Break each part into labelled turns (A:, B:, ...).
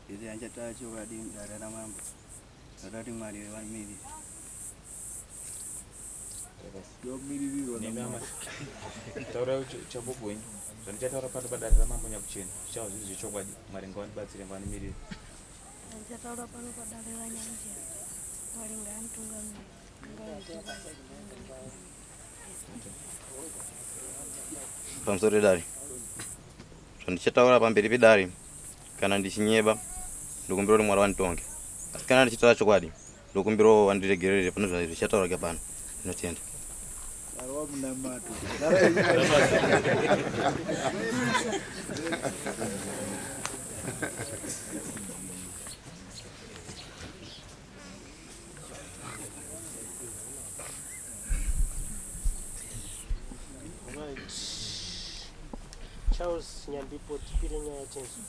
A: Izi anchata chokwadi darara mambo atati mwari wamiri
B: taura chabobonyi zvandichataura pato padarira mambo nyakuchena chavo zviri zvechokwadi mwari ngawandibatsire ngawanimirire
C: ndichataura pano padarira nyanja mwari ngaanditungamire
D: pamusoro pedare zvandichataura pamberi pedare kana ndichinyeba ndokumbira kuti mwari wanditonge asi kana ndichitaura chokwadi ndokumbira wandiregerere pano zvichataura pano ndinotenda
E: Charles Nyambipo tipire nyaya chenzo.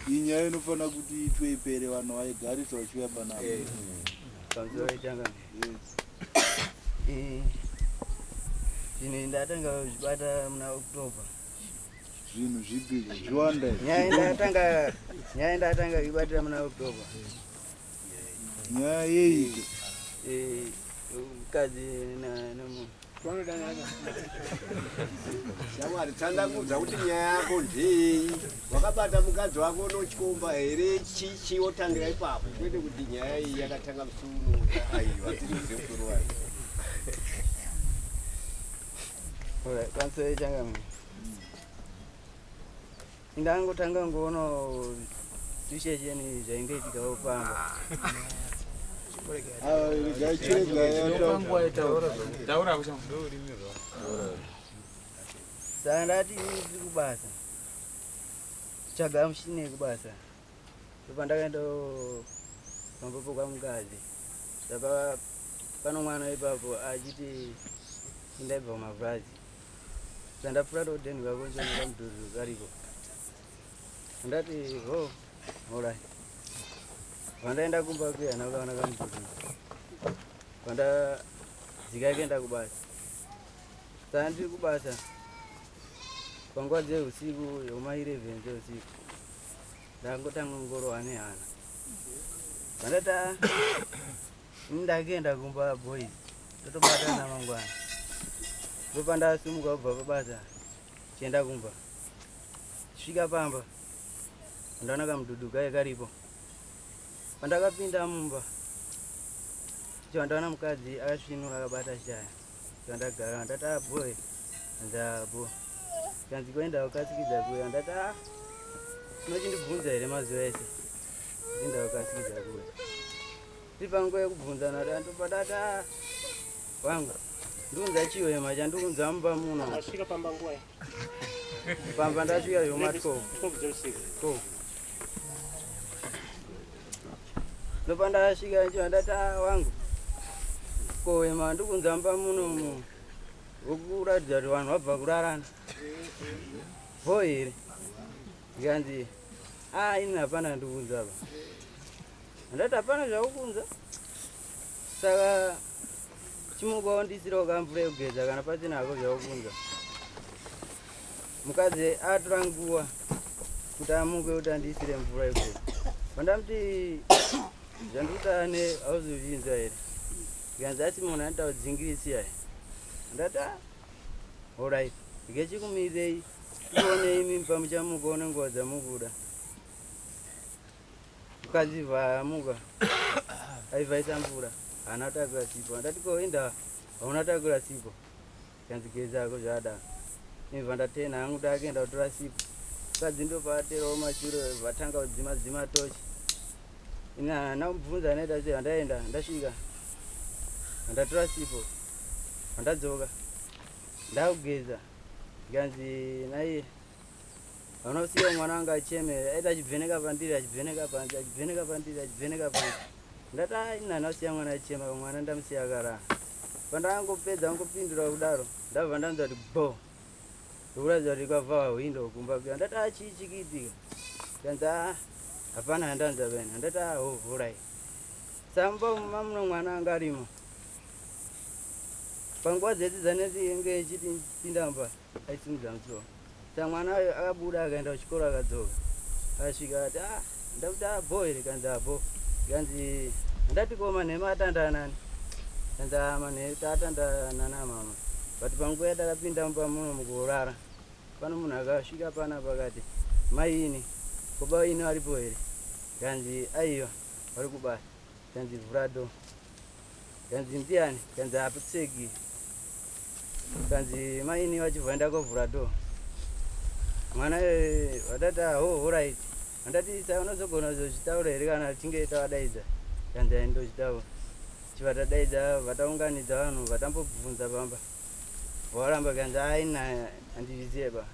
A: Inyaya inofana kuti itwe ipere vanhu vaigarisa vachiuyamba navo.
F: Pamusoro changa. Zvinhu ndatanga kuzvibata muna October.
A: Zvinhu zvipi zviwanda.
F: Nyaya ndatanga kuibatira muna October.
A: Nyaya yei?
F: Mukadzi nemunhu.
G: Shamwari tsandankudza kuti nyaya yako ndei wakabata mukadzi wako unochikomba here chichi wotangira ipapo kwete kuti nyaya iyi yakatanga musuno aiwa tirize mukuru wayo
F: pamusoro changa ndangotanga ngoona zvishesheni zvaingaitika pamba saka ndati ndiri kubasa tsvaga mushini yekubasa ndopandakaenda pambopo kwamukadzi saka pano mwana ipapo achiti indaibva kumavhazi sandapfuura tokudhenhuka konchona kamudhudhu kariko ndati horai pandaenda kumba kuya ndakaona kamudhudhu pandadzika kuenda kubasa saka ndiri kubasa panguva dzeusiku yoma11 dzeusiku ndangotanga ngorowa nehana pandata ndakuenda kumba boys totobatana mangwana ndopandasumuka kubva pabasa chienda kumba svika pamba ndaona kamudhudhu kaiye karipo pandakapinda mumba icho ndaona mukadzi akasvinura akabata shaya ndagara ndati boy ndabo kanzi kuenda ukasikidza kuya ndati unochindigumza here mazuva ese enda ukasikidza kuya tiri panguva yekubvunzana ndopadata wangu ndiunza chiwema chandiunza mumba muno
E: Ndasvika pamba nguva
F: pamba ndasvika zvoma 12 ndopandasvika icho ndati wangu kowema ndikunza mumba munomu wokuratidza kuti vanhu vabva kurarana vo here ndikanzi ini hapana ndikunza pa ndati hapana zvaukunza saka chimukawo ndisirawo kamvura yekugeza kana pasina hako zvaukunza mukadzi atora nguva kuti amuke kuti andisire mvura yekugeza pandamuti zvandikutane hauzozvinzwa here ndikanzi asi munhu anoita kudzingirisi here ndati alright ndikechikumirei tionei mimba muchamuka nenguva dzamukuda mukadzibva amuka aivhaisa mvura haana takura sipo andati koenda hauna takura sipo kanzi gezako zvada imva ndatena hangu ndakuenda kutora sipo mukadzi ndopaterawo mashure vatanga kudzima tochi. Ina ndamubvunza naita sei handaenda ndasvika handatora sipo handadzoka ndakugeza nganzi naiye vanosiya mwana anga acheme aita achivheneka pandiri achivheneka panze achivheneka pandiri achivheneka panze ndati ina ndasiya mwana achema mwana ndamusiya akarara pandangopedza angopindura kudaro ndabva ndanza kuti bo ndokuratidza kuti kwavhawa hwindo kumba kuya ndati chii chikiitika kanzi hapana handanza pena ndati horai samba mamuno mwana anga arimo panguva dzedzi dzaneti inge ichiti pindamba aisimudza musoro sa mwana akabuda akaenda kuchikoro akadzoka akasvika ati ndakuti bo here kanzi bo kanzi handati ko manhema atandanani kanzi manhema tatandanana mama but panguva yatakapinda mumba muno mukurara pano munhu akasvika pana pakati maini koba ini varipo here kanzi aiwa vari kubasa kanzi vhurado kanzi ndiani kanzi hapusegi kanzi maini vachibva ndakovhura do mwana vatati horait handati sa unozogona kuzozvitaura here kana tichinge tavadaidza kanzi aindochitaura chivatadaidza vataunganidza vanhu vatambobvunza pamba varamba kanzi aina handizviziva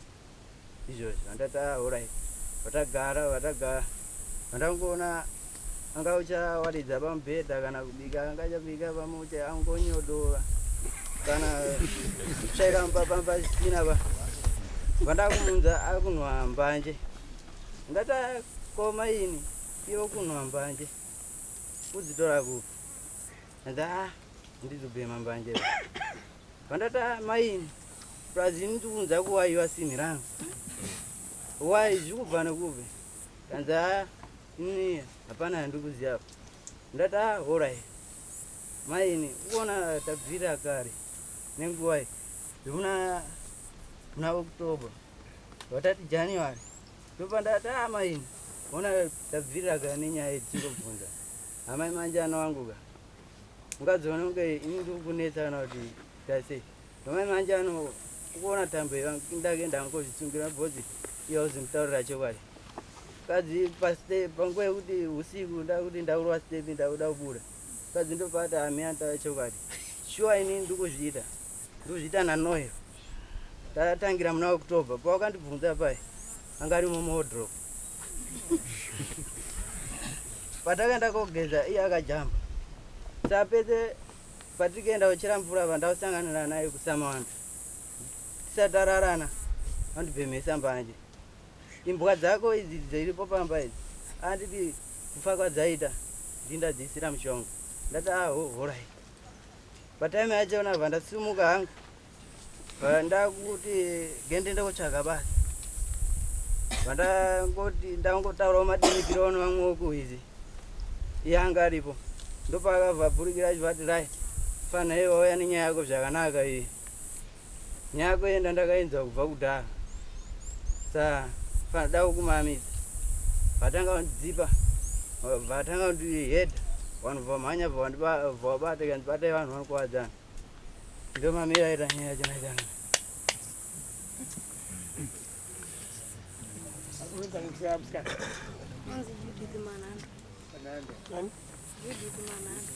F: izvozvo handati horait vatagara vandangoona anga uchawaridza pamubhedha kana kubika angachabika pamuche angonyodova kana kutsvaika pamba sina pa vandakumunza akunwa mbanje ndati koma ini iwo kunwa mbanje kudzitora kupi anzi ndizobhema mbanje vandati maini prazini ndikuunza kuwaiwa sini rangu wai zvikubva nekupi kanzi ini hapana handikuziva ndati horai maini ukuona tabvira kare nenguwai ndikuna Oktoba vatati January ndopandati maini ona tabvira kare nenyaya yetikobvunza amai manje anowanguka ungadziona kunge ini ndikukunetsana kuti tasei amai manje ano ukuona tambo ndake ndangozvitsungira bhodzi iyo uzimutaurira chokwadi kadzi panguva yekuti usiku ndakuti ndaurwa stepi ndakuda kubuda kadzi ndopati amianta chokwadi shuwa ini ndikuzviita nanoyo tatangira muna Oktoba pawakandibvunza pai angari mumodrop patakaenda kogeza iye akajamba sapedze patikaenda kuchera mvura pandausanganira naye kusamawanda tisatararana andibhemesa mbanje imbwa dzako idzi dziripo pamba idzi anditi kufa kwadzaita ndindadzisira mushonga ndati horai pataime yachona vandasimuka hangu ndakuti gendende kutsvaga basa vandangoti ndangotaurawo madinikiro ano vamwe okuizi iye anga aripo ndopakavhabhurikira chivati rai fanha iwauya nenyaya yako zvakanaka iyi nyaya yako enda ndakainzwa kubva kudhara sa fanada kukumamidza vatanga kundidzipa vatanga kundihedha vanhu vamhanya vabata kanzi batai vanhu vanokuvadzana ndomamira aita nyaya yachanaitana
C: Manzi Judith Manando. Judith Manando.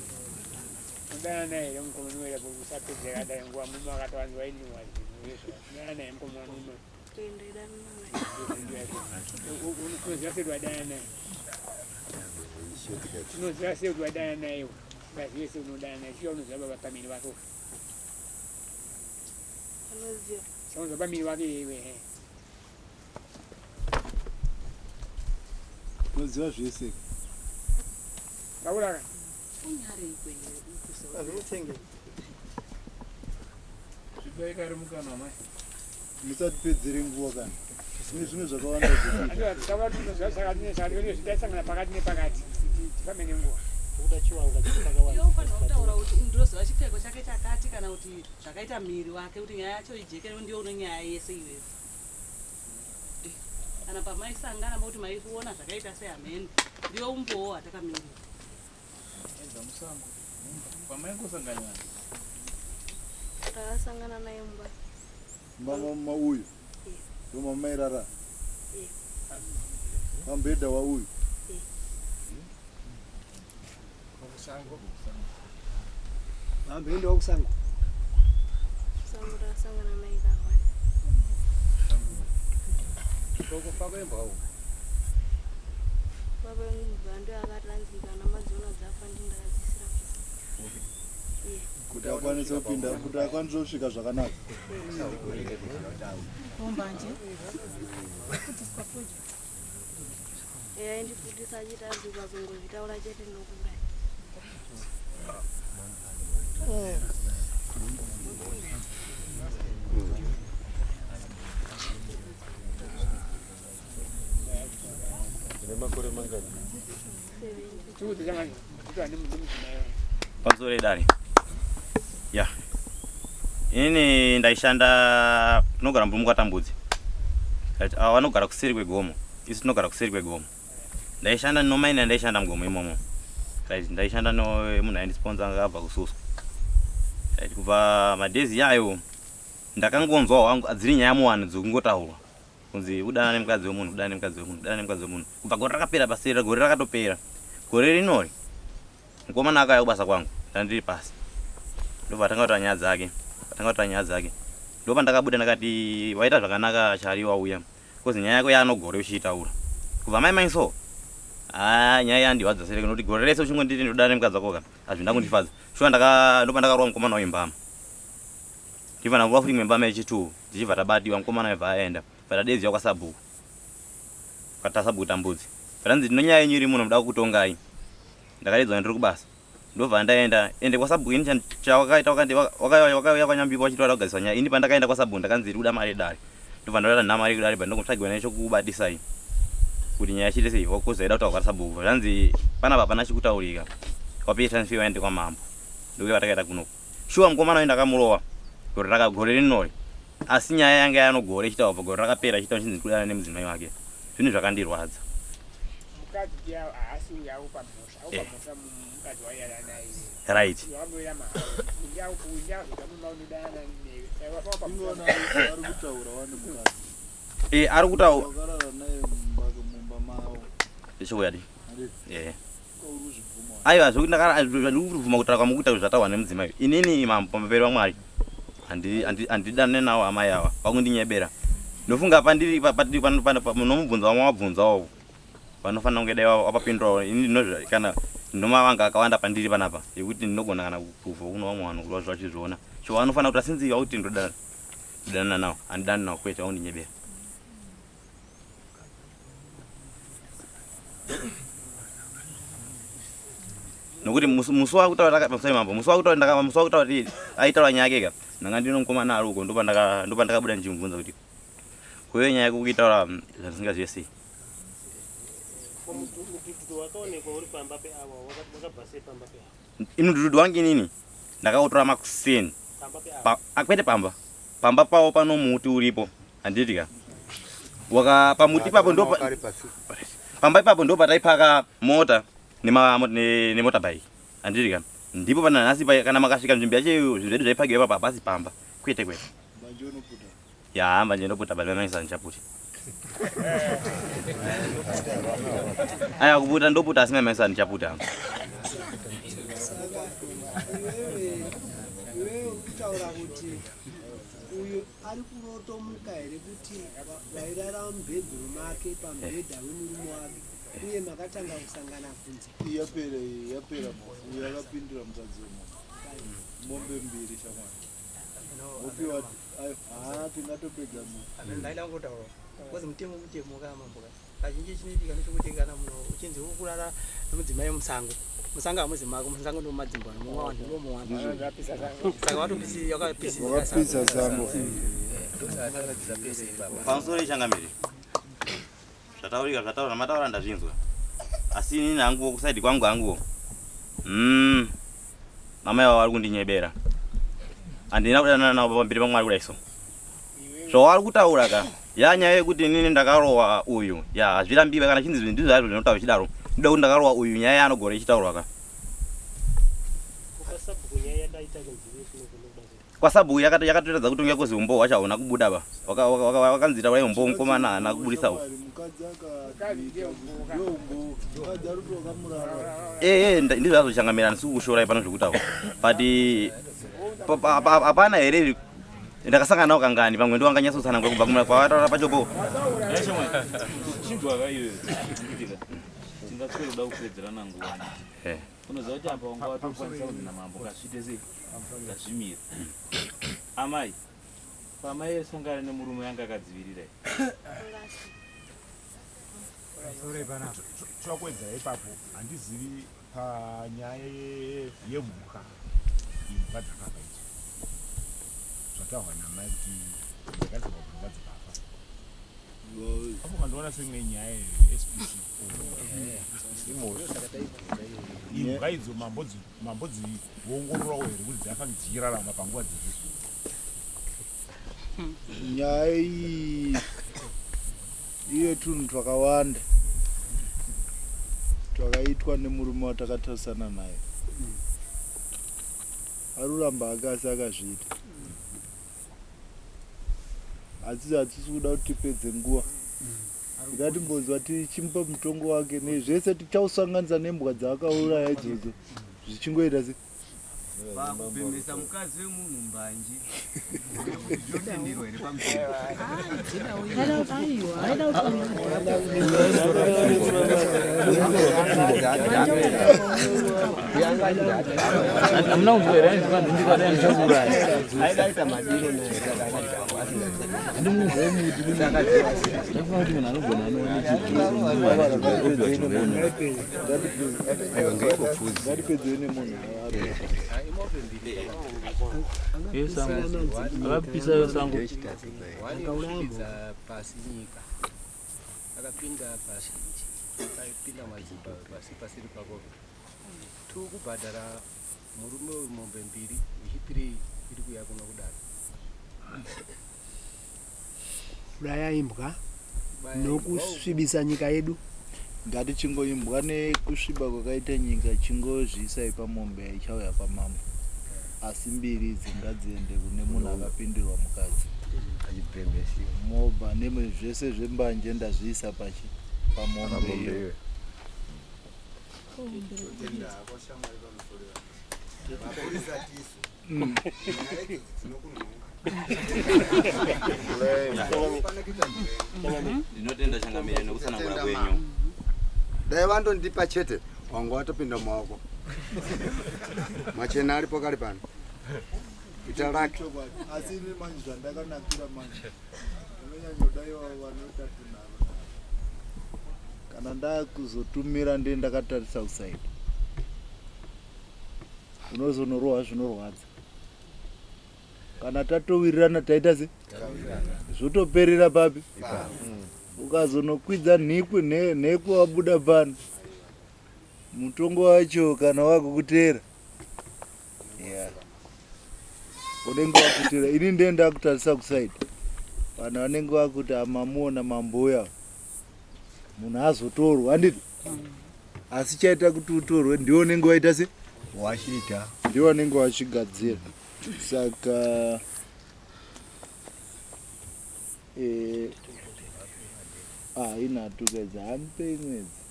H: Ndana naye mkomunwe yapo kusapedzera dai ngwa mumwe akatwanzwa ini wali. Ndana naye mkomunwe.
C: Kuenda idani naye.
H: Unozivasedwa dana naye. Unozivasedwa dana naye. Basi yese unodana naye. Sio unoziva bapamini wako.
C: Anoziva.
H: Sio unoziva bapamini wake yewe.
I: Unoziva zvese.
H: Kaulaka.
J: Unyari ikwenye ukusa.
F: azvikutsenge
B: Zvibaikari mukana mai.
I: Musatipedzere nguva kana. Zvine zvimwe zvakawanda zvekuita.
H: Ati tsavantu zvasakati zvitaisangana pakati nepakati. Tifambe nenguva.
E: kuda chiwanga chakawanda.
J: Iwe ufanira kutaura kuti ndinoziva chipfeko chake chakati kana kuti zvakaita miri wake kuti nyaya yacho ijeke ndiyo une nyaya yese iwewe. Kana pamaisangana kuti maikuona zvakaita seameni ndiyo umbowo atakamirira.
B: Enda musango. Pamaikosangana.
C: Takasangana naye mumba.
I: Mama uyu. Ndomama mairara. Pambeda wa huyu.
E: Kusango. Pambeda wa kusango.
C: Sango tasangana naye kakwani.
E: Toko pabemba au.
C: Baba ngivando akatanzika namazona dzafa ndingazisira
I: Kuti akwanise kupinda, kuti akwanise kusvika zvakanaka.
J: Bombanje.
C: eya ndifundisa achiti azuka zongozvitaura chete nokudai.
D: Pamsore Dani. Ya. Ini ndaishanda tinogara mbumuka tambudzi. Vanogara kuseri kwegomo. Isi tinogara kuseri kwegomo. Ndaishanda nomaina ndaishanda mugomo imomo. Ndaishanda no munhu aindisponsor akabva kususwa. Kubva madhezi yayo ndakangonzwa wangu adziri nyaya muwani dzokungotaurwa. Kunzi udana nemukadzi wemunhu, udana nemukadzi wemunhu, udana nemukadzi wemunhu. Kubva gore rakapera paseri, gore rakatopera. Gore rinori. Mukomana akauya kubasa kwangu, ndandiri pasi. Ndobva tanga kutora nyaya dzake. Ndobva ndakabuda ndakati waita zvakanaka Chari wauya. Kozi nyaya yako yaanogore uchiitaura. Kubva mai so. Nyaya yandiwadza sere kuti gore rese uchingonditi ndodana nemukadzi wako ka. Hazvina kundifadza. Shuwa ndobva ndakarova mukomana wembama. Ndibva ndakuva futi mwembama yechi2, ndichibva tabatiwa mukomana webva aenda. Padadezi yakwasabu. Katasabu tambudzi. Paranzi ndinonyaya yenyu iri muno muda kutongai. Ndakaridzwa ndiri kubasa. Ndobva ndaenda ende kwasabu ini chawakaita wakauya kwanyambikwa wachitwara kugariswa nyaya. Ini pandakaenda kwasabu ndakanzi uda mari dare. Ndobva ndorara namari kudare pandokutsvagiwa nechokubatisai. Kuti nyaya chite sei wakuzaida kuti kwasabu. Paranzi panapa pana chikutaurika. Wapei transfer waende kwa mambo. Ndokuti watakaita kuno. Shuwa mukomana waenda kamurowa. Gore rakagore rinori. Asi nyaya yanga yanogore ichitawa pa gore rakapera chitawa chinzi kudana nemudzimai wake. Zvinhu zvakandirwadza.
H: Mukadzi yawo asi uyawo pamusha, upamusha mukadzi wayara naye.
D: Right.
H: Wamwira mahalo. Uyawo kama unodana newe. Saiwa papa
I: Ndinoona ari kutaura wani mukadzi.
D: Ari kutaura.
I: Wakarara naye mumba mawo.
D: Chokwadi. Aiwa zvokuti ndakubvuma kutaura kwamukuita zvatawa nemudzimai. Inini pamberi paMwari. Andidane nawo amai ava vakundinyebera. Ndofunga pandiri nomubvunza wamabvunzawo vanofanira kunge dai wapapindurawo. Ini ndinozva kana ndinomavanga akawanda pandiri panapa yekuti ndinogona kana kupruvha kuno vamwe vanhu kuti vachizviona. Sho vanofanira kuti asinziva kuti ndodana nawo handidani nawo kwete vakundinyebera. Nokuti musi wakutaura takapasai mambo musi wakutaura kuti aitaura nyaya yake ka ndanga ndino mukomana ari uko ndopa ndakabuda ndichimubvunza kuti kwewe nyaya yako kuitaura zvasingazive sei. Ino dudu wangu inini ndakautora makuseni kwete pamba pavo pano muti uripo handiti ka pamuti ipapo ndo pamba ipapo ndo pataipaka mota nemotorbike handiti ka ndipo pana nhasi kana makasvika nzvimbo yacho zvedu zvaipagiwa ipapo hapasi pamba kwete ya mbanje ndoputa bali vamaisa ndichaputi aya kuputa ndoputa asi vamaisa ndichaputa.
E: Kutaura kuti uyu ari kunotomuka here kuti vairara mubhedhuru make pamubhedha wemurume wake uye makatanga kusangana kunze.
I: Yapera uyu akapindura mukadzi wemunhu. Mombe mbiri shamwari. Opiwa tingatopedza munhu.
F: Ndaida kungotaura kozi mutemo kamambo kazhinji chinoitika nechekuti kana munhu uchinzi ukurara nemudzimai musango hamuzi mako musango ndo madzimbwana mumwe wanhu ndo muwanhu saka
I: wakapisa sango.
D: Pamusoro ichangamiri zvataura mataura ndazvinzwa asi inini hanguwo kusaidi kwangu hanguwo amai vavo vari kundinyebera handina kudanana navo pamberi paMwari kudai so zvavari kutaura ka yanyaya yekuti inini ndakarowa uyu ya hazvirambiwe kana chinzi ndizvo zvazvo zvinotaura chidaro ndoda kuti ndakarowa uyu nyaya yaanogore ichitaurwa ka kwa sababu yakatoredza kuti unge kuzi umbo wacho hauna kubuda ba wakanzita wai umbo mukomana haana kubudisawo ndizvo azochangamirana sikukushora pano zvekutawo but hapana here ndakasangana nawo kangani pamwe ndo wanganyatsotsana kubva kumura kwavataura pachopo
B: tingatsoda kupedzerana nguva unoziva kuti apa wanga watokwanisa kunzina mambo ngasvite sei ngazvimira amai pamai esangana nemurume yanga akadzivirira
K: chokwedzera ipapo handizivi panyaya yemhuka imhuka dzakafa idzi zvataurwa namai kuti dzakadzirwa kumhuka dzikafa apo kandiona seimwe nyaya SPC imhuka idzo mambo dziongororwawo here kuti dzakanga dzichirarama panguva dziri
I: nyaya iyi iye tunhu twakawanda twakaitwa nemurume watakatarisana naye aruramba akasi akazviita asi hatisi kuda kuti tipedze nguva ngatimbonzwa tichimupa mutongo wake nezvese tichausanganisa nembwa dzaakauraya idzodzo zvichingoita se
G: pakupemesa mukadzi wemunhu mbanje zvotenderwa here
B: amuna kuzvera ndikadandikauraya
G: aidaita madiro
I: ngatipedzei nemunhu
B: akapisa yosango
F: akapinda pasi nyika akapinda pasi akapinda madzimba pasi pasiri pakopo tiri kubhadhara murume wemombe mbiri wechipiri iri kuya kuno kudaro
E: uraya imbwa nokusvibisa nyika yedu
I: ngatichingoimbwa nekusviba kwakaita nyika chingozviisai pamombe ichauya pamambo asi mbiri idzi ngadziende kune munhu akapindirwa mukadzi mobha nezvese zvembanje ndazviisa pamombe iyo
D: ndinotenda changamire nekusanangura kwenyu
L: dai vandondipa chete wanga watopinda mumaoko machena aripo kari pano ita rake
I: asi ine manje zvandakanakira manje unonyanyodaiwa vanoita tunharo kana ndakuzotumira ndiye ndakatarisa kusaidi unozonorohwa zvinorwadza kana tatowirirana taita se zvotoperera papi ukazonokwidza nhekwe wabuda pano mutongo wacho kana wakukutera unenge wakutera ini ndiye ndakutarisa kusaidi vanhu vanenge vakuti amamuona mamboya munhu azotorwa handiti asi chaita kuti utorwe ndiwo unenge waita se
G: wachiita
I: ndiwo vanenge vachigadzira saka inatukedza hamupei mwedzi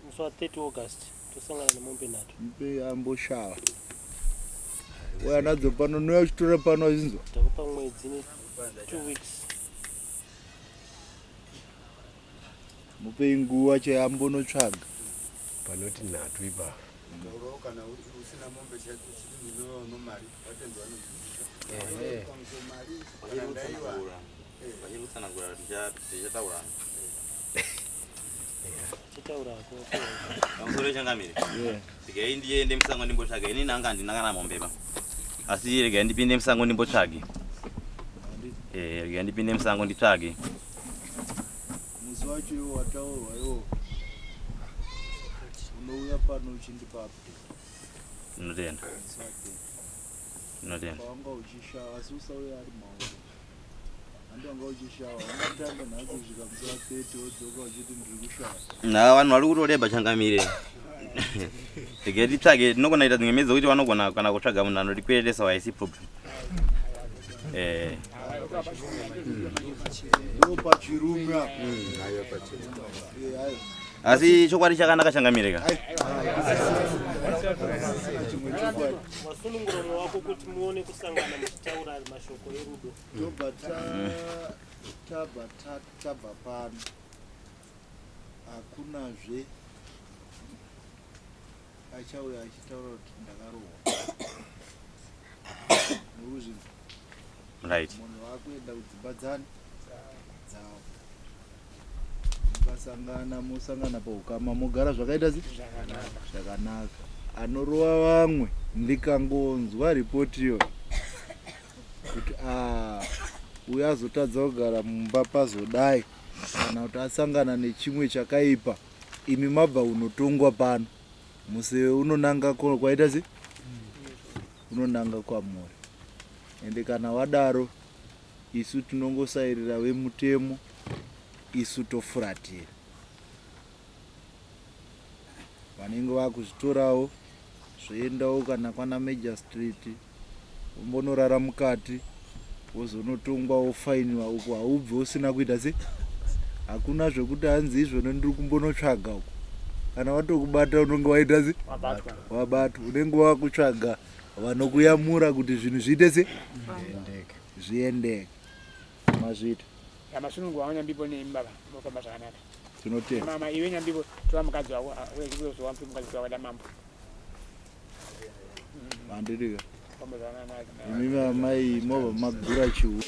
M: musi wa 30 August tosangana nemombe nhatu
I: mupei amboshava uya nadzo pano noya uchitora pano azinzwa
M: takupa mwedzi ne 2 weeks
I: mupei nguva chayambonotsvaga
G: panoti nhatu ipapo
L: kana usina mombe chino mari watendwa
D: vachirutsanangura tichataurana pamusoro changamire regai ndiende musango ndimbotsvage ini nanga ndinakana mombepa asi regai ndipinde musango ndimbotsvage regai ndipinde musango nditsvage
I: musi wacho iwo wataurwa iwo unouya pano uchindipa update
D: ndinotenda ndinotenda
I: wanga uchishava asi usauya ari maoko handi wanga uchishava wangatanga nhasi kusvika musi wa 30 wodzoka uchiti ndiri kushava
D: na vanhu vari kutoreba changamire regai titsvage tinogona ita dzimwe mhedzi kuti vanogona kana kutsvaga munhu anotipelelesa waisi problem
I: ndopachirume
D: asi chokwadi chakanaka changamirika
M: wasununguromo wako kuti muone kusangana muchitaura mashoko erudo
I: tabva pano hakunazve achauya achitaura kuti ndakarohwa nokuzvinhu munhu wakuenda kudzimba dzavo mukasangana mosangana paukama mogara zvakaita zvakanaka anorova vamwe ndikangonzwa ripotiyo kuti uyo azotadza kugara mumba pazodai kana kuti asangana nechimwe chakaipa imi mabva unotongwa pano museve unonanga kwaita se unonanga kwamuri ende kana wadaro isu tinongosairira vemutemo isu tofuratira vanenge vakuzvitorawo zvoendawo kana kwana Major Street umbonorara mukati wozonotongwa wofainiwa uko haubve usina kuita se hakuna zvekuti hanzi izvona ndiri kumbonotsvaga uko kana watokubata unonge waita se wabatwa unenge wakutsvaga vanokuyamura kuti zvinhu zviite se zviendeke mazvita
H: amasunungu wanya mbipo ni mbaba mofamba zvakanaka
I: tinotenda
H: mama iwe nyambipo toa mukadzi wako wewe kuzo wampi mukadzi wako da mambo
I: mandirika mimi amai mova magura chiu